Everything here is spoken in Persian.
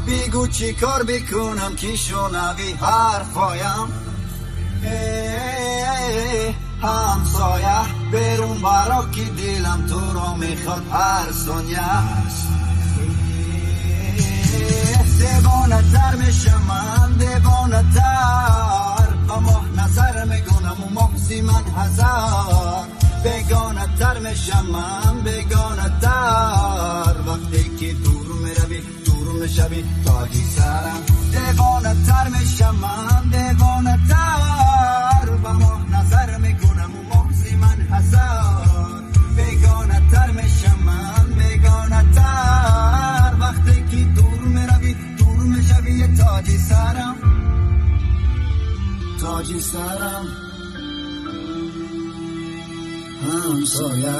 بگو چی کار بکنم که شنوی حرفایم. همسایه برون برا که دلم تو را میخواد هر ثانیه. دیوانه تر میشم من، دیوانه تر، با ماه نظر میکنم و مغزی من هزار. بیگانه تر میشم من، بیگانه تر، وقتی که دور میروی دور میشوی تاجی سرم. دیوانه تر میشم من، دیوانه تر، با ماه نظر میکنم و مغزی من هزار. بیگانه تر میشم من، بیگانه تر، وقتی که دور میروی دور میشوی تاجی سرم، تاجی سرم. همسایه